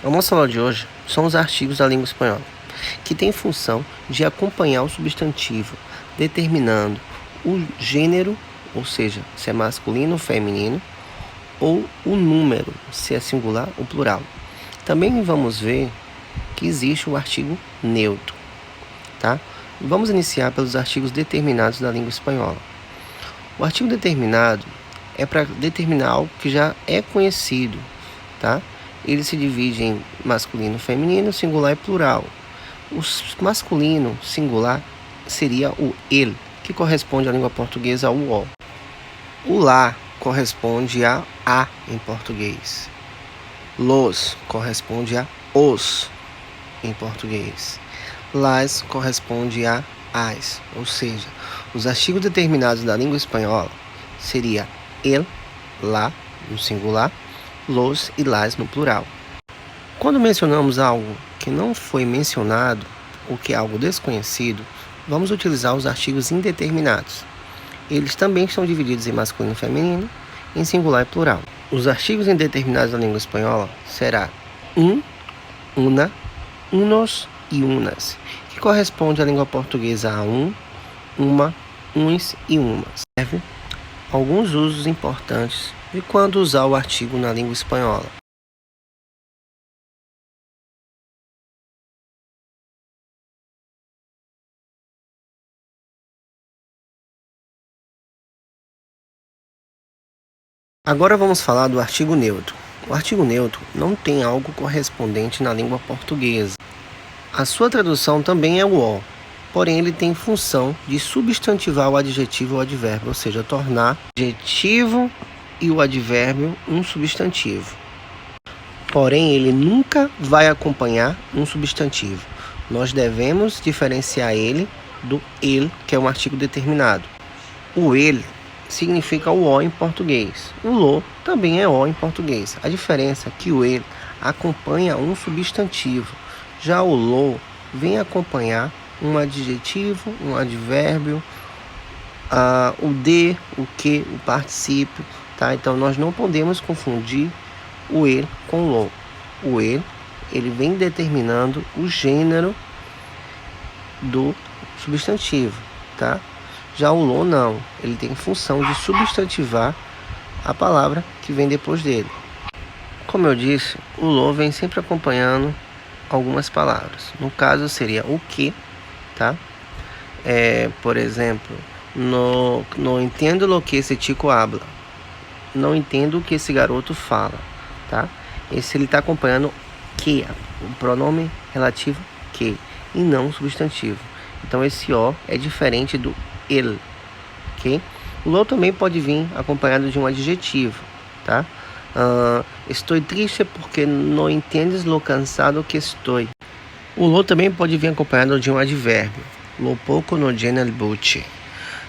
A nossa aula de hoje são os artigos da língua espanhola, que têm função de acompanhar o substantivo, determinando o gênero, ou seja, se é masculino ou feminino, ou o número, se é singular ou plural. Também vamos ver que existe o artigo neutro, tá? Vamos iniciar pelos artigos determinados da língua espanhola. O artigo determinado é para determinar algo que já é conhecido, tá? Ele se divide em masculino, feminino, singular e plural. O masculino singular seria o el, que corresponde à língua portuguesa ao o. O lá corresponde a em português. Los corresponde a os em português. Las corresponde a as, ou seja, os artigos determinados da língua espanhola seria el, lá no singular, los e las no plural. Quando mencionamos algo que não foi mencionado ou que é algo desconhecido, vamos utilizar os artigos indeterminados. Eles também estão divididos em masculino e feminino, em singular e plural. Os artigos indeterminados da língua espanhola será una, unos e unas, que corresponde à língua portuguesa a uma, uns e umas. Serve alguns usos importantes de quando usar o artigo na língua espanhola. Agora vamos falar do artigo neutro. O artigo neutro não tem algo correspondente na língua portuguesa. A sua tradução também é o, porém ele tem função de substantivar o adjetivo ou advérbio, ou seja, tornar o adjetivo e o advérbio um substantivo. Porém, ele nunca vai acompanhar um substantivo. Nós devemos diferenciar ele do el, que é um artigo determinado. O el significa o o em português. O lo também é o em português. A diferença é que o el acompanha um substantivo. Já o lo vem acompanhar um adjetivo, um advérbio, o de, o que, o particípio, tá? Então nós não podemos confundir o el com o lo. O el, ele vem determinando o gênero do substantivo, tá? Já o lo não, ele tem função de substantivar a palavra que vem depois dele. Como eu disse, o lo vem sempre acompanhando algumas palavras. No caso seria o que, tá? Por exemplo, não entendo lo que esse chico habla. Não entendo o que esse garoto fala, tá? Esse ele está acompanhando que, o pronome relativo que, e não o substantivo. Então esse o é diferente do el, ok? O lo também pode vir acompanhado de um adjetivo, tá? Estou triste porque não entendes lo cansado que estou. O lo também pode vir acompanhado de um advérbio. Lo poco no llena el buche.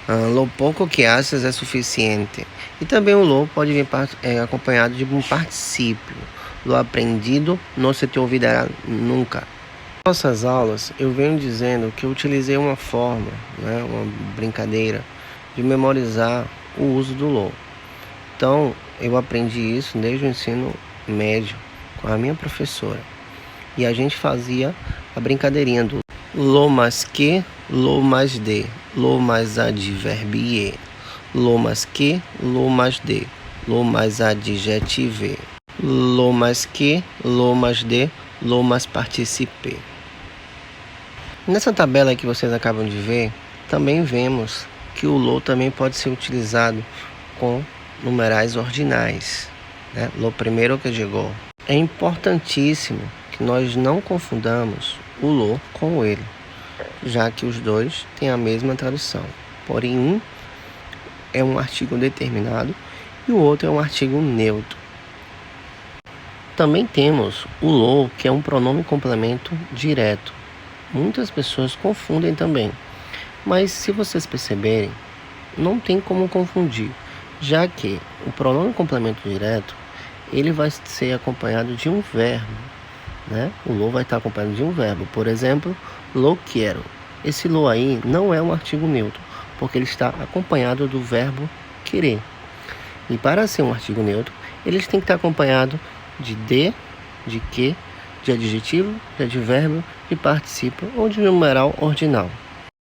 Lo poco que haces é suficiente. E também o lo pode vir acompanhado de um particípio. Lo aprendido não se te olvidará nunca. Em nossas aulas, eu venho dizendo que eu utilizei uma forma, uma brincadeira, de memorizar o uso do lo. Então, eu aprendi isso desde o ensino médio com a minha professora. E a gente fazia a brincadeirinha do lo mais que, lo mais de, lo mais adverbie, lo mais que, lo mais de, lo mais adjetive, lo mais que, lo mais de, lo mais participe. Nessa tabela que vocês acabam de ver, também vemos que o lo também pode ser utilizado com numerais ordinais, né? Lo primeiro que chegou. É importantíssimo que nós não confundamos o lo com o ele, já que os dois têm a mesma tradução. Porém, um é um artigo determinado e o outro é um artigo neutro. Também temos o lo, que é um pronome complemento direto. Muitas pessoas confundem também, mas se vocês perceberem, não tem como confundir, já que o pronome complemento direto, ele vai ser acompanhado de um verbo, né? O lo vai estar acompanhado de um verbo. Por exemplo, lo quiero. Esse lo aí não é um artigo neutro, porque ele está acompanhado do verbo querer. E para ser um artigo neutro, eles têm que estar acompanhado de que, de adjetivo, de advérbio, de participo ou de numeral ordinal.